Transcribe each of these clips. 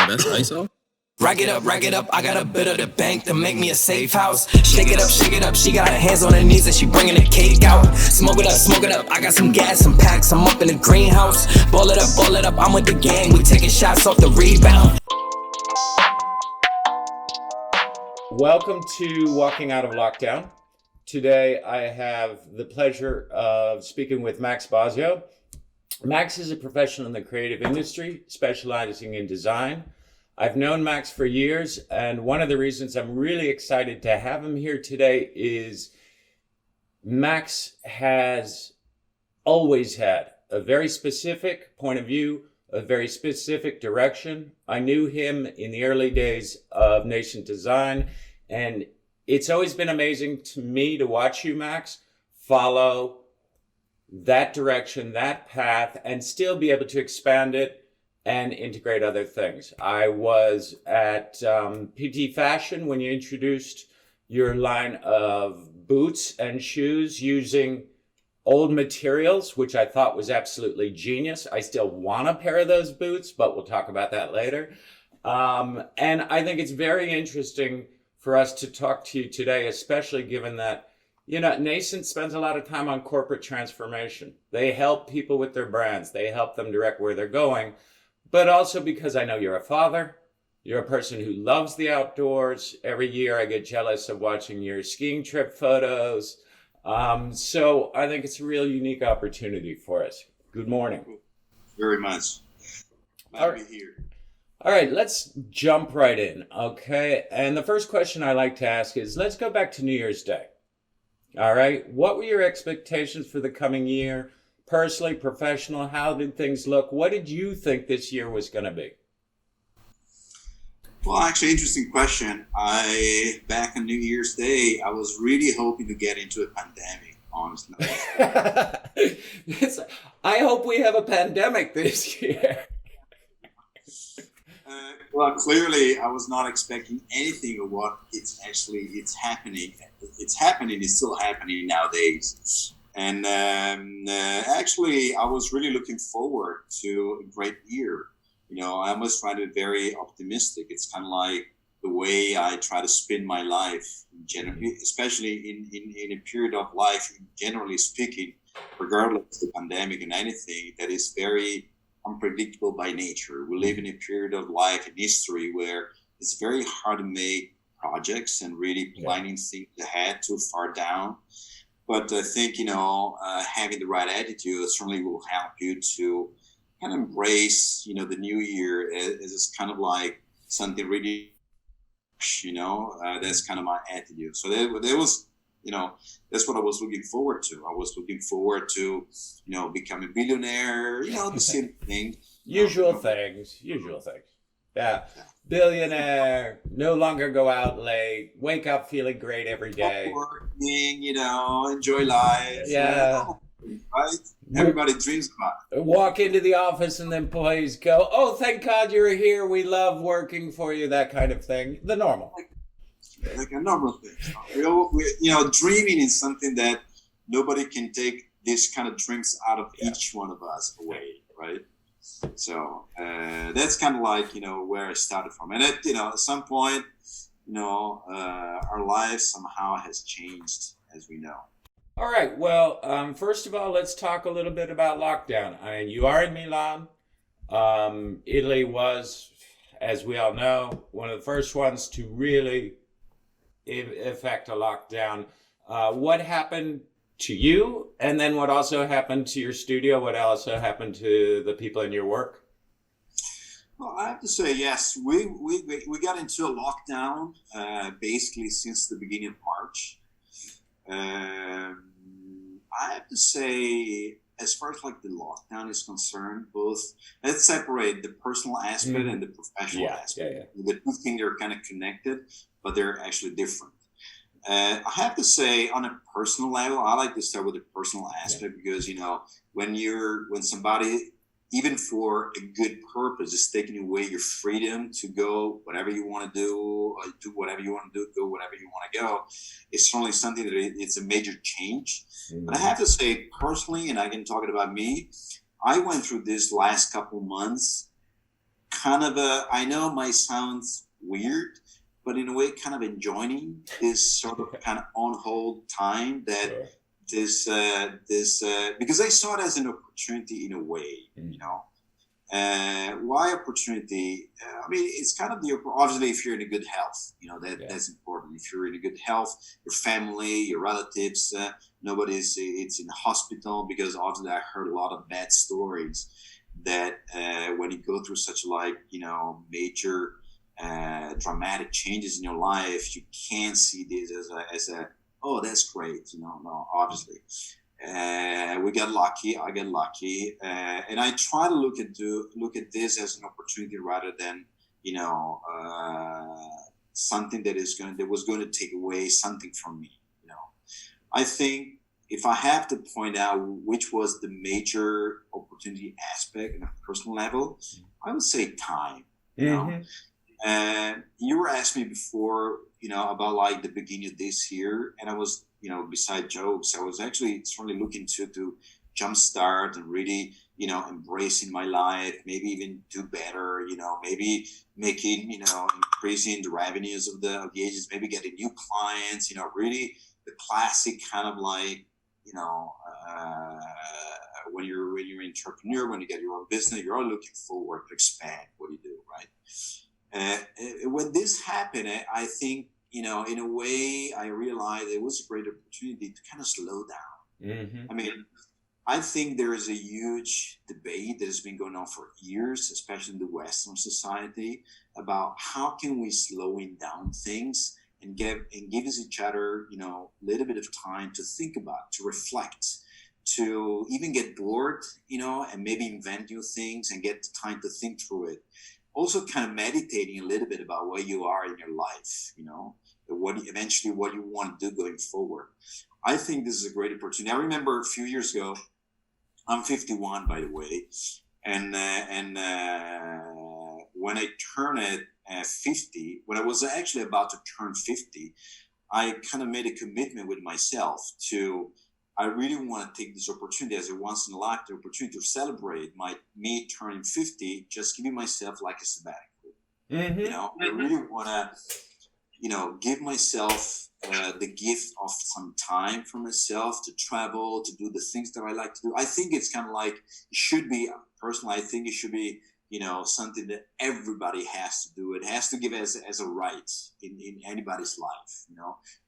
best ISO. Rack it up, I got a bit of the bank to make me a safe house. Shake it up, she got her hands on her knees and she bringing the cake out. Smoke it up, I got some gas, some packs, I'm up in the greenhouse. Ball it up, I'm with the gang, we taking shots off the rebound. Welcome to Walking Out of Lockdown. Today I have the pleasure of speaking with Max Bosio. Max is a professional in the creative industry, specializing in design. I've known Max for years, and one of the reasons I'm really excited to have him here today is Max has always had a very specific point of view, a very specific direction. I knew him in the early days of Nascent Design, and it's always been amazing to me to watch you, Max, follow that direction, that path, and still be able to expand it and integrate other things. I was at PT Fashion when you introduced your line of boots and shoes using old materials, which I thought was absolutely genius. I still want a pair of those boots, but we'll talk about that later. And I think it's very interesting for us to talk to you today, especially given that, you know, Nascent spends a lot of time on corporate transformation. They help people with their brands. They help them direct where they're going. But also because I know you're a father, you're a person who loves the outdoors. Every year I get jealous of watching your skiing trip photos. So I think it's a real unique opportunity for us. Good morning. Very much. Glad to be here. All right, let's jump right in, okay? And the first question I like to ask is, let's go back to New Year's Day. All right, what were your expectations for the coming year? Personally, professional, how did things look? What did you think this year was going to be? Well, actually, interesting question. Back on New Year's Day, I was really hoping to get into a pandemic, honestly. I hope we have a pandemic this year. Well, clearly, I was not expecting anything of what it's happening. It's still happening nowadays. And actually, I was really looking forward to a great year. You know, I almost try to be very optimistic. It's kind of like the way I try to spin my life, generally, especially in a period of life, generally speaking, regardless of the pandemic and anything, that is very unpredictable by nature. We live in a period of life and history where it's very hard to make projects and really planning things ahead too far down. But I think, you know, having the right attitude certainly will help you to kind of embrace, you know, the new year as kind of like something really, you know, that's kind of my attitude. So there was, you know, that's what I was looking forward to. I was looking forward to, you know, become a billionaire, you know, the same thing. Usual things. Yeah. Billionaire, no longer go out late, wake up feeling great every day. Working, you know, enjoy life. Yeah. Right? Everybody dreams about it. Walk into the office and the employees go, oh, thank God you're here. We love working for you, that kind of thing. The normal. Like a normal thing. You know, dreaming is something that nobody can take this kind of dreams out of each one of us away, right? So that's kind of like, you know, where I started from. And you know, at some point, you know, our lives somehow has changed, as we know. All right. Well, first of all, let's talk a little bit about lockdown. I mean, you are in Milan. Italy was, as we all know, one of the first ones to really effect a lockdown. What happened to you, and then what also happened to your studio? What also happened to the people in your work? Well, I have to say, yes, we got into a lockdown basically since the beginning of March. I have to say, as far as like the lockdown is concerned, let's separate the personal aspect and the professional aspect. The two things are kind of connected, but they're actually different. I have to say, on a personal level, I like to start with the personal aspect because, you know, when somebody, even for a good purpose, is taking away your freedom to go whatever you want to do, whatever you want to do, go whatever you want to go, it's certainly something that it's a major change. But I have to say, personally, and I can talk about me, I went through this last couple months kind of I know it might sound weird, but in a way, kind of enjoying this sort of kind of on hold time that Sure. this because I saw it as an opportunity in a way, you know. Why opportunity? I mean, it's kind of obviously if you're in a good health, you know that's important. If you're in a good health, your family, your relatives, nobody's it's in the hospital, because obviously I heard a lot of bad stories that when you go through such like major dramatic changes in your life, you can't see this as a oh, that's great, no, obviously. We got lucky. I get lucky, and I try to look at this as an opportunity rather than something that was going to take away something from me. I think if I have to point out which was the major opportunity aspect on a personal level, I would say time. And you were asking me before, about like the beginning of this year, and I was, beside jokes, I was actually certainly looking to jumpstart and really, embracing my life, maybe even do better, maybe making, increasing the revenues of the agents, maybe getting new clients, really the classic kind of like, when you're an entrepreneur, when you get your own business, you're all looking forward to expand what you do, right? When this happened, I think, in a way, I realized it was a great opportunity to kind of slow down. I mean, I think there is a huge debate that has been going on for years, especially in the Western society, about how can we slowing down things and give us each other, a little bit of time to think about, to reflect, to even get bored, and maybe invent new things and get the time to think through it. Also kind of meditating a little bit about where you are in your life, what you want to do going forward. I think this is a great opportunity. I remember a few years ago, I'm 51, by the way, and when I turned 50, when I was actually about to turn 50, I kind of made a commitment with myself to, I really want to take this opportunity as a once in a lifetime opportunity to celebrate me turning 50, just giving myself like a sabbatical. I really want to, give myself the gift of some time for myself to travel, to do the things that I like to do. I think it's kind of like, it should be, personally, I think it should be, something that everybody has to do. It has to give as a right in anybody's life,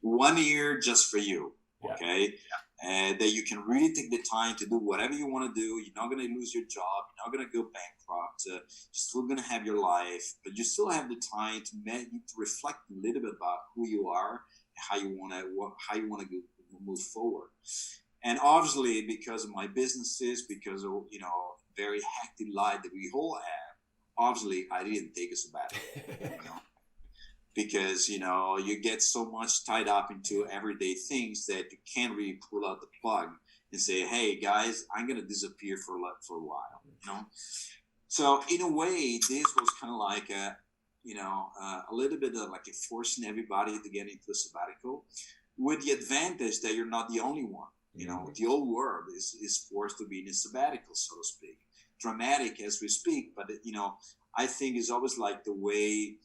1 year just for you. Okay. That you can really take the time to do whatever you want to do. You're not going to lose your job. You're not going to go bankrupt. You're still going to have your life, but you still have the time to reflect a little bit about who you are and how you want to move forward. And obviously, because of my businesses, because of very hectic life that we all have, obviously I didn't take a sabbatical. Because you get so much tied up into everyday things that you can't really pull out the plug and say, "Hey guys, I'm gonna disappear for a while." So in a way, this was kind of like a little bit of like a forcing everybody to get into a sabbatical, with the advantage that you're not the only one. The whole world is forced to be in a sabbatical, so to speak. Dramatic as we speak, but I think it's always like the way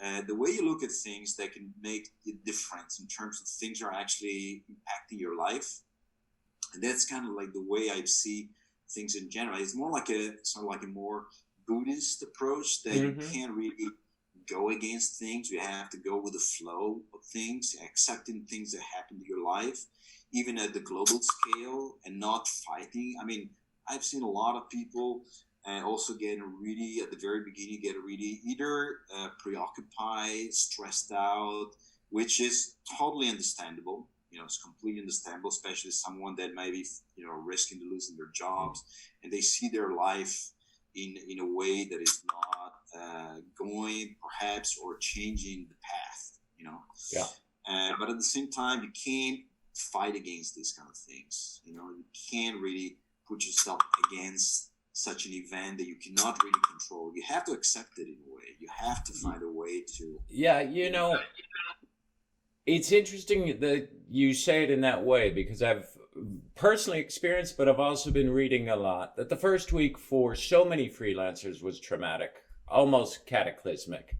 you look at things that can make a difference in terms of things are actually impacting your life. And that's kind of like the way I see things in general. It's more like a sort of like a more Buddhist approach that you can't really go against things. You have to go with the flow of things, accepting things that happen to your life, even at the global scale, and not fighting. I mean, I've seen a lot of people also getting really, at the very beginning, get really either preoccupied, stressed out, which is totally understandable. It's completely understandable, especially someone that may be, risking losing their jobs, and they see their life in a way that is not going, perhaps, or changing the path. But at the same time, you can't fight against these kind of things. You can't really put yourself against such an event that you cannot really control. You have to accept it in a way. You have to find a way to. Yeah, it's interesting that you say it in that way, because I've personally experienced, but I've also been reading a lot, that the first week for so many freelancers was traumatic. almost cataclysmic.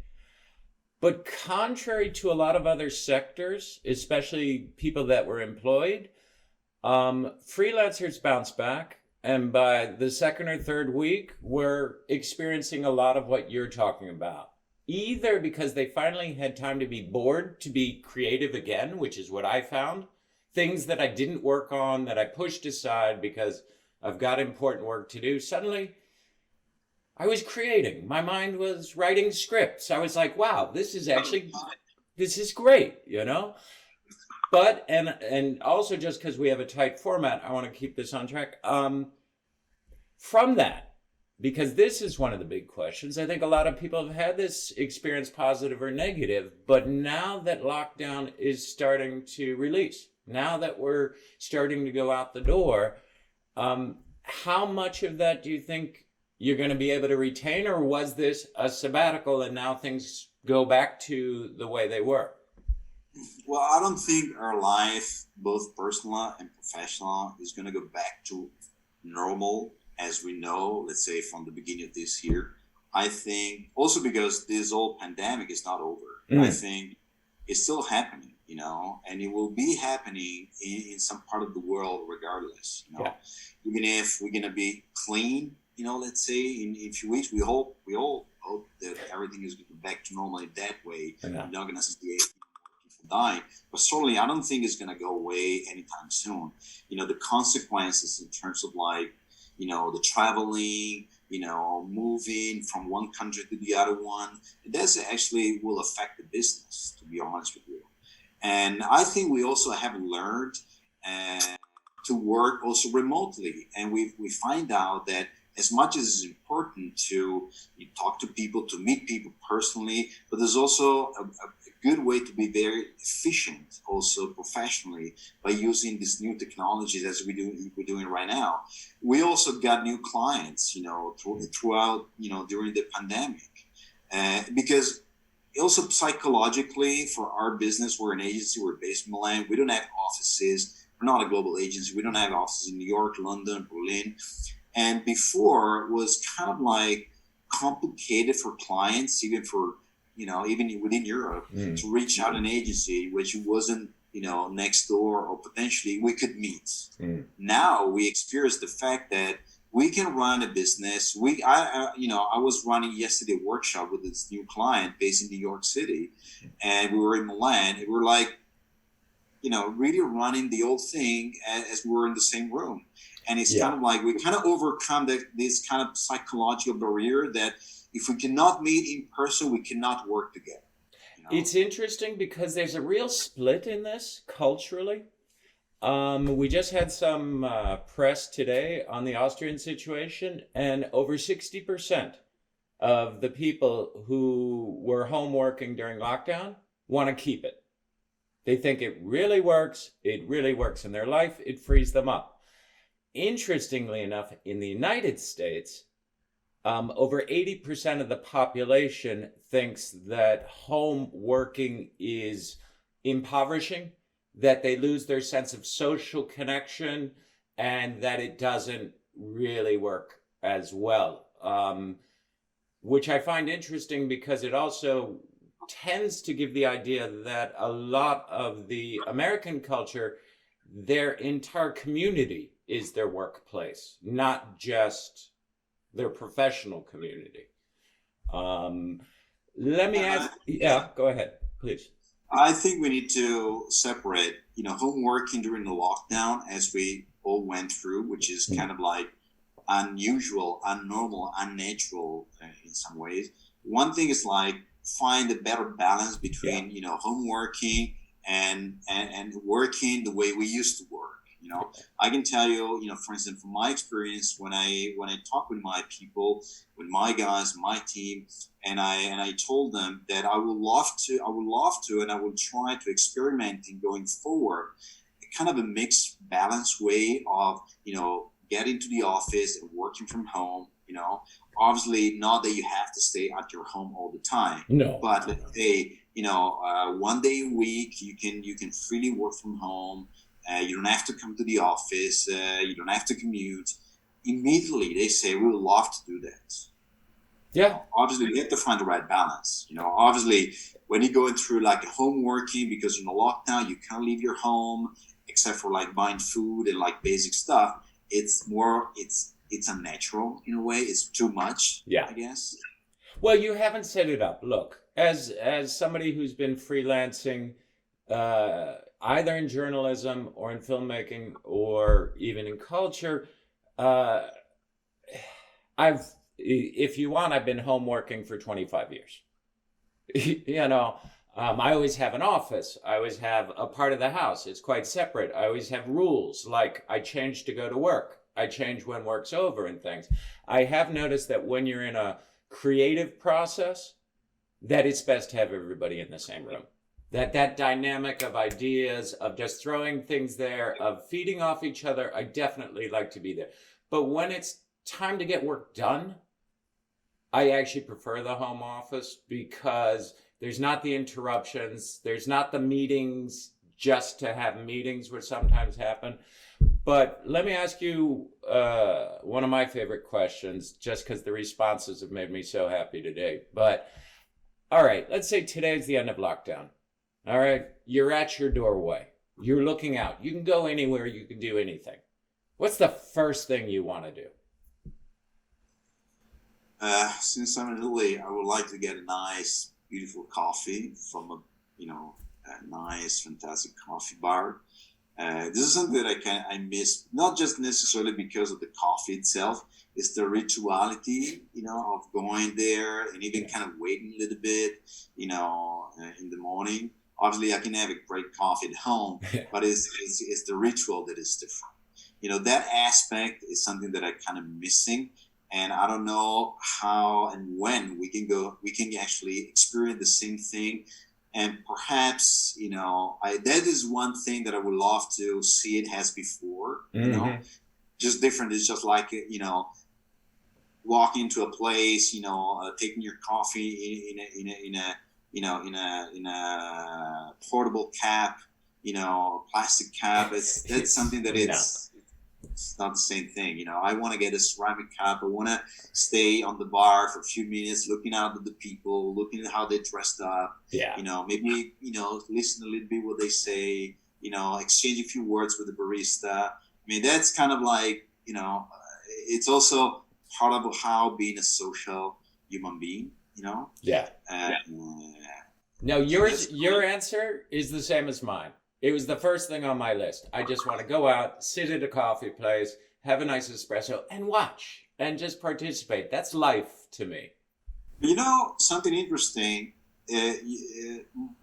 But contrary to a lot of other sectors, especially people that were employed, freelancers bounce back. And by the second or third week, we're experiencing a lot of what you're talking about. Either because they finally had time to be bored, to be creative again, which is what I found. Things that I didn't work on, that I pushed aside because I've got important work to do. Suddenly, I was creating. My mind was writing scripts. I was like, wow, this is great, you know? But, and also just because we have a tight format, I want to keep this on track. From that, because this is one of the big questions, I think a lot of people have had this experience, positive or negative, but now that lockdown is starting to release, now that we're starting to go out the door, how much of that do you think you're going to be able to retain, or was this a sabbatical and now things go back to the way they were? Well, I don't think our life, both personal and professional, is going to go back to normal as we know, let's say from the beginning of this year. I think also because this whole pandemic is not over. I think it's still happening, you know, and it will be happening in some part of the world regardless, you know. Yeah. Even if we're going to be clean, you know, let's say in a few weeks, we all hope that everything is going to be back to normal in that way. Yeah. We're not going to see people die, but certainly I don't think it's going to go away anytime soon. You know, the consequences in terms of like, you know, the traveling, you know, moving from one country to the other one, that's actually will affect the business, to be honest with you. And I think we also have learned to work also remotely. And we find out that as much as it's important to talk to people, to meet people personally, but there's also a good way to be very efficient also professionally by using these new technologies as we're doing right now. We also got new clients, you know, throughout, you know, during the pandemic. Because also psychologically for our business, we're an agency, we're based in Milan, we don't have offices, we're not a global agency, we don't have offices in New York, London, Berlin. And before it was kind of like complicated for clients, even for, you know, even within Europe, to reach out an agency which wasn't, you know, next door or potentially we could meet. Now we experience the fact that we can run a business. I was running yesterday a workshop with this new client based in New York City, and we were in Milan. And we were like, you know, really running the whole thing as we were in the same room. And it's kind of like we kind of overcome this kind of psychological barrier that if we cannot meet in person, we cannot work together. You know? It's interesting because there's a real split in this culturally. We just had some press today on the Austrian situation, and over 60% of the people who were home working during lockdown want to keep it. They think it really works. It really works in their life. It frees them up. Interestingly enough, in the United States, over 80% of the population thinks that home working is impoverishing, that they lose their sense of social connection, and that it doesn't really work as well. Which I find interesting because it also tends to give the idea that a lot of the American culture, their entire community is their workplace, not just their professional community. Let me ask, go ahead, please. I think we need to separate, you know, home working during the lockdown as we all went through, which is kind of like unusual, unnormal, unnatural in some ways. One thing is like find a better balance between, you know, home working and working the way we used to work. You know, I can tell you, you know, for instance, from my experience, when I talk with my people, with my guys, my team, and I told them that I would love to, and I will try to experiment in going forward, kind of a mixed, balanced way of, you know, getting to the office and working from home. You know, obviously not that you have to stay at your home all the time. No. But let's say, you know, one day a week you can freely work from home. You don't have to come to the office. You don't have to commute. Immediately, they say, we would love to do that. Yeah. Obviously, you have to find the right balance. Obviously, when you're going through like a home working because you're in a lockdown, you can't leave your home except for like buying food and like basic stuff. It's unnatural in a way. It's too much, Yeah. I guess. Well, you haven't set it up. Look, as somebody who's been freelancing, either in journalism or in filmmaking or even in culture, uh, if you want, I've been home working for 25 years. I always have an office. I always have a part of the house. It's quite separate. I always have rules, like I change to go to work. I change when work's over and things. I have noticed that when you're in a creative process, that it's best to have everybody in the same room. That dynamic of ideas, of just throwing things there, of feeding off each other, I definitely like to be there. But when it's time to get work done, I actually prefer the home office because there's not the interruptions, there's not the meetings just to have meetings, which sometimes happen. But let me ask you one of my favorite questions, just because the responses have made me so happy today. But all right, let's say today's the end of lockdown. All right, you're at your doorway. You're looking out. You can go anywhere. You can do anything. What's the first thing you want to do? Since I'm in Italy, I would like to get a nice, beautiful coffee from a nice, fantastic coffee bar. This is something that I miss, not just necessarily because of the coffee itself. It's the rituality, of going there and even kind of waiting a little bit, in the morning. Obviously, I can have a great coffee at home, but it's the ritual that is different. That aspect is something that I'm kind of missing. And I don't know how and when we can actually experience the same thing. And perhaps, that is one thing that I would love to see it as before, just different. It's just like, walking into a place, taking your coffee in a portable cap, plastic cap. That's something that it's not the same thing. I want to get a ceramic cup. I want to stay on the bar for a few minutes, looking out at the people, looking at how they dressed up. Yeah. Maybe, listen a little bit what they say, exchange a few words with the barista. I mean, that's kind of like, it's also part of how being a social human being, Yeah. Now, your answer is the same as mine. It was the first thing on my list. I just want to go out, sit at a coffee place, have a nice espresso, and watch, and just participate. That's life to me. Something interesting.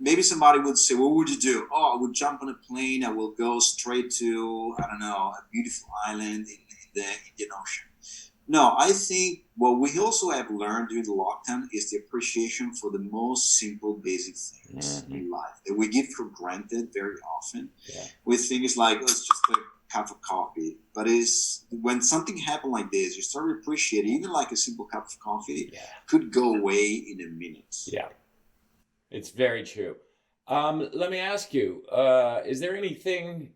Maybe somebody would say, what would you do? Oh, I would jump on a plane. I will go straight to, I don't know, a beautiful island in the Indian Ocean. No, I think what we also have learned during the lockdown is the appreciation for the most simple, basic things in life that we give for granted very often. Yeah. We think it's like, it's just a cup of coffee. But when something happened like this, you start to appreciate even like a simple cup of coffee could go away in a minute. Yeah, it's very true. Let me ask you, is there anything,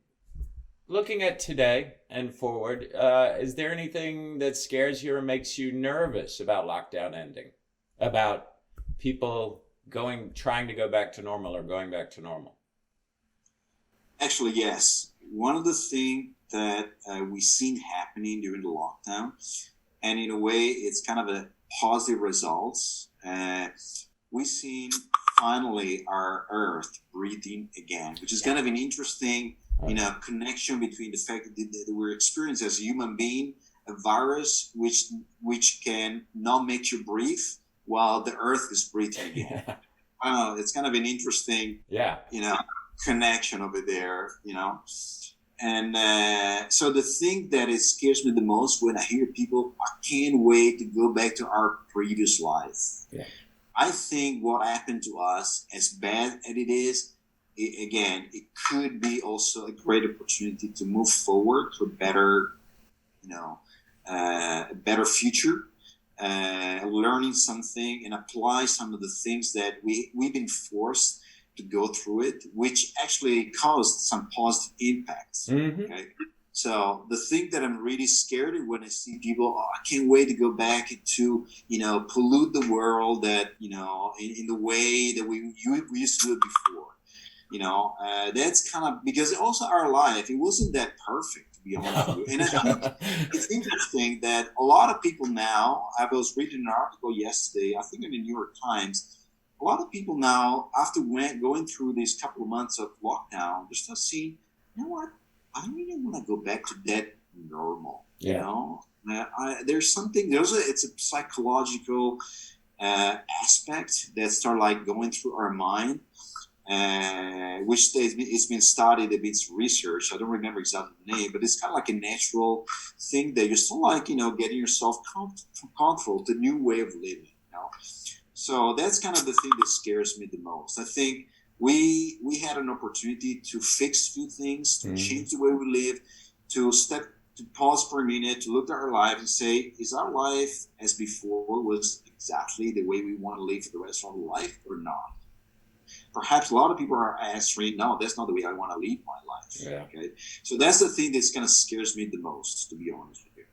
looking at today and forward, is there anything that scares you or makes you nervous about lockdown ending? About people trying to go back to normal or going back to normal? Actually, yes. One of the things that we've seen happening during the lockdown, and in a way, it's kind of a positive results. We've seen finally our Earth breathing again, which is kind of an interesting connection between the fact that we're experiencing as a human being a virus which can not make you breathe while the Earth is breathing again. I don't know, it's kind of an interesting connection over there, and so the thing that scares me the most when I hear people, I can't wait to go back to our previous life. I think what happened to us, as bad as it is, it could be also a great opportunity to move forward to a better, a better future, learning something and apply some of the things that we've been forced to go through it, which actually caused some positive impacts. Okay? So the thing that I'm really scared of when I see people, oh, I can't wait to go back to, pollute the world that, in the way that we used to do it before. That's kind of, because also our life, it wasn't that perfect, to be honest with you. And I think it's interesting that a lot of people now, I was reading an article yesterday, I think in the New York Times, a lot of people now, after going through these couple of months of lockdown, they're still seeing, you know what, I don't really want to go back to that normal, there's it's a psychological aspect that start like going through our mind, which it's been studied, it's been researched. I don't remember exactly the name, but it's kind of like a natural thing that you're still like, getting yourself comfortable with the new way of living, So that's kind of the thing that scares me the most. I think we had an opportunity to fix a few things, to change the way we live, to pause for a minute, to look at our life and say, is our life as before was exactly the way we want to live for the rest of our life or not? Perhaps a lot of people are answering, no, that's not the way I want to live my life. Yeah. Okay. So that's the thing that's kind of scares me the most, to be honest with you.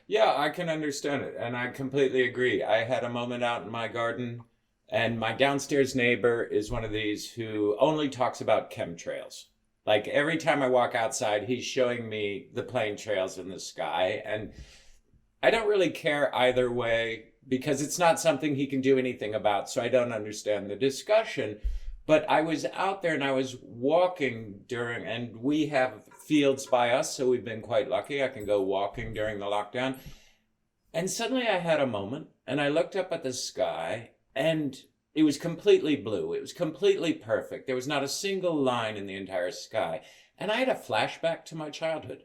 Yeah, I can understand it. And I completely agree. I had a moment out in my garden, and my downstairs neighbor is one of these who only talks about chemtrails. Like every time I walk outside, he's showing me the plane trails in the sky. And I don't really care either way because it's not something he can do anything about. So I don't understand the discussion. But I was out there and I was walking and we have fields by us. So we've been quite lucky. I can go walking during the lockdown. And suddenly I had a moment and I looked up at the sky and it was completely blue. It was completely perfect. There was not a single line in the entire sky. And I had a flashback to my childhood.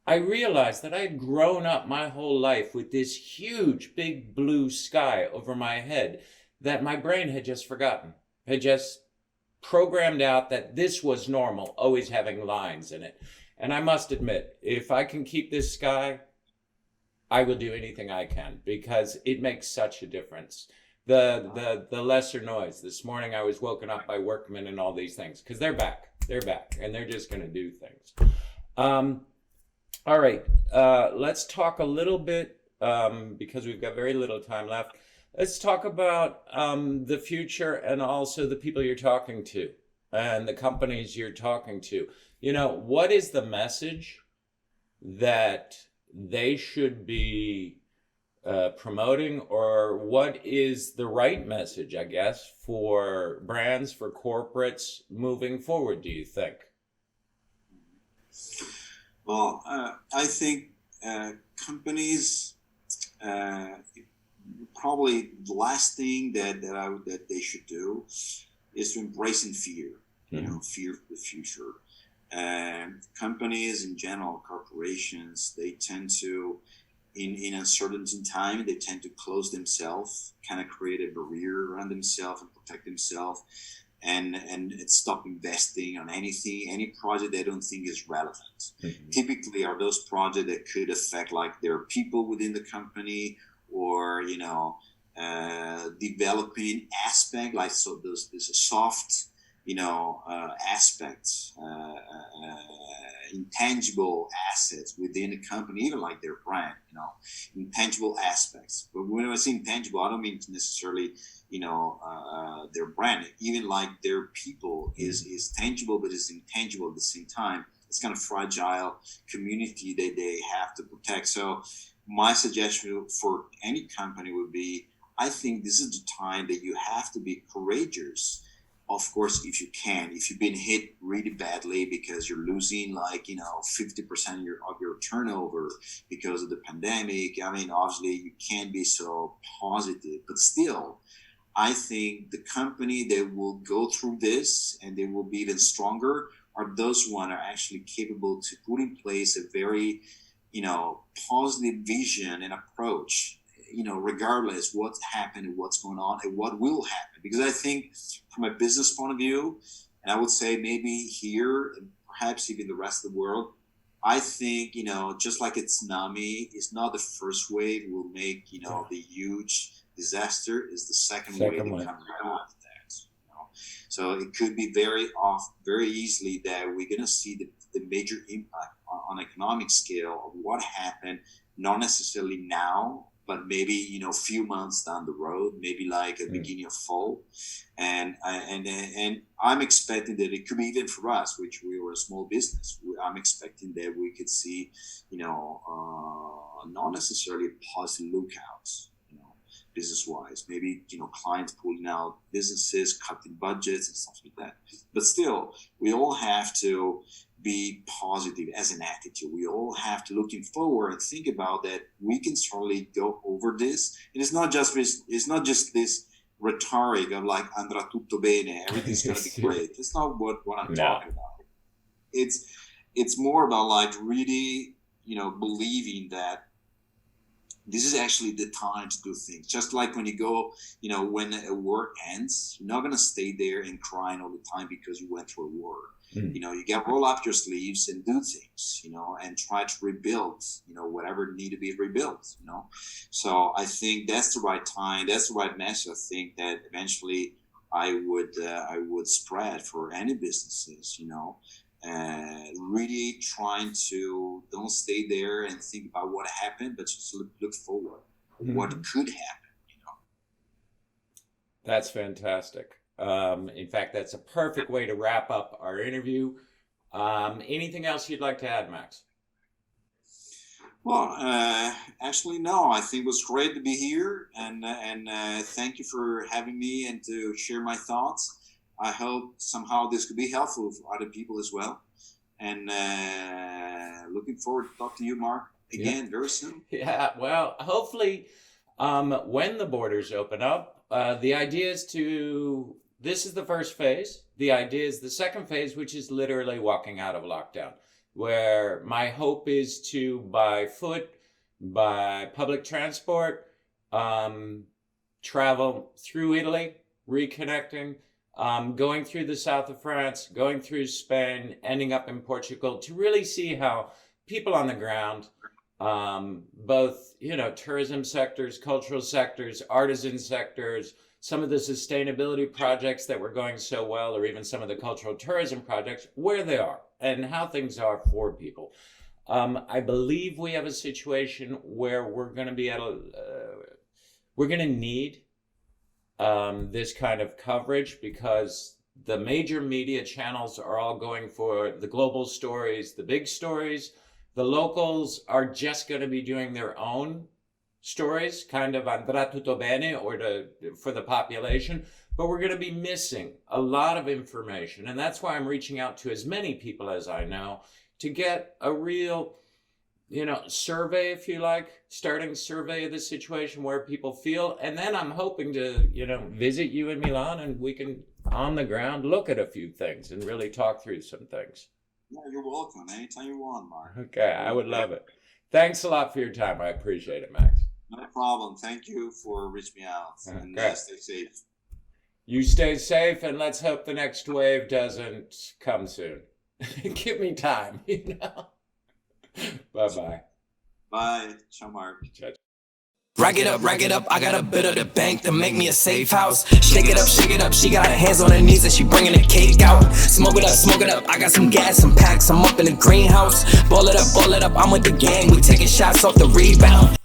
I realized that I had grown up my whole life with this huge, big blue sky over my head that my brain had just forgotten. Had just programmed out that this was normal, always having lines in it. And I must admit, if I can keep this sky, I will do anything I can because it makes such a difference. The lesser noise. This morning I was woken up by workmen and all these things because they're back, and they're just going to do things. All right, let's talk a little bit because we've got very little time left. Let's talk about the future and also the people you're talking to and the companies you're talking to. What is the message that they should be promoting, or what is the right message, I guess, for brands, for corporates moving forward, do you think? Well, I think companies, probably the last thing that they should do is to embrace in fear, fear for the future. And companies in general, corporations, they tend to, in uncertainty time, they tend to close themselves, kind of create a barrier around themselves and protect themselves, and stop investing on any project they don't think is relevant. Mm-hmm. Typically are those projects that could affect like their people within the company, or developing aspect, like so there's a soft aspects, intangible assets within the company, even like their brand, intangible aspects. But when I say intangible, I don't mean necessarily their brand. Even like their people is tangible, but it's intangible at the same time. It's kind of fragile community that they have to protect. So my suggestion for any company would be, I think this is the time that you have to be courageous. Of course, if you can, if you've been hit really badly because you're losing 50% of your turnover because of the pandemic, I mean, obviously you can't be so positive, but still, I think the company that will go through this and they will be even stronger are those one are actually capable to put in place a very, positive vision and approach, regardless what's happened and what's going on and what will happen. Because I think from a business point of view, and I would say maybe here and perhaps even the rest of the world, I think, just like a tsunami is not the first wave will make, the huge disaster, is the second wave that comes out of that. So it could be very easily that we're going to see the major impact on economic scale of what happened, not necessarily now, but maybe, you know, a few months down the road, maybe like at the beginning of fall. And I'm expecting that it could be even for us, which we were a small business. I'm expecting that we could see, you know, not necessarily positive lookouts, you know, business-wise. Maybe, you know, clients pulling out businesses, cutting budgets and stuff like that. But still, we all have to be positive as an attitude. We all have to looking forward and think about that we can certainly go over this. And it's not just this rhetoric of like andrà tutto bene, everything's gonna be great. That's not what I'm talking about. It's more about like really, you know, believing that this is actually the time to do things. Just like when you go, you know, when a war ends, you're not gonna stay there and crying all the time because you went through a war. You know, you got roll up your sleeves and do things, you know, and try to rebuild, you know, whatever need to be rebuilt, you know. So I think that's the right time. That's the right message. I think that eventually I would spread for any businesses, you know, really trying to don't stay there and think about what happened, but just look forward, what could happen, you know. That's fantastic. In fact, that's a perfect way to wrap up our interview. Anything else you'd like to add, Max? Well, actually, no. I think it was great to be here, and thank you for having me and to share my thoughts. I hope somehow this could be helpful for other people as well. And looking forward to talk to you, Mark, again very soon. Yeah, well, hopefully when the borders open up, the idea is this is the first phase. The idea is the second phase, which is literally walking out of lockdown, where my hope is to, by foot, by public transport, travel through Italy, reconnecting, going through the south of France, going through Spain, ending up in Portugal, to really see how people on the ground, both, you know, tourism sectors, cultural sectors, artisan sectors, some of the sustainability projects that were going so well, or even some of the cultural tourism projects, where they are and how things are for people. I believe we have a situation where we're going to be we're going to need this kind of coverage, because the major media channels are all going for the global stories, the big stories. The locals are just going to be doing their own stories, kind of andrà tutto bene, or for the population, but we're going to be missing a lot of information. And that's why I'm reaching out to as many people as I know to get a real, you know, survey, if you like, starting survey of the situation, where people feel. And then I'm hoping to, you know, visit you in Milan, and we can, on the ground, look at a few things and really talk through some things. Yeah, you're welcome. Anytime you want, Mark. Okay, I would love it. Thanks a lot for your time. I appreciate it, Max. No problem. Thank you for reaching me out. And stay safe. You stay safe, and let's hope the next wave doesn't come soon. Give me time, you know. Bye-bye. Bye. Ciao, Mark. Ciao. Rack it up, I got a bit of the bank to make me a safe house. Shake it up, she got her hands on her knees and she bringing the cake out. Smoke it up, I got some gas, some packs, I'm up in the greenhouse. Ball it up, I'm with the gang, we taking shots off the rebound.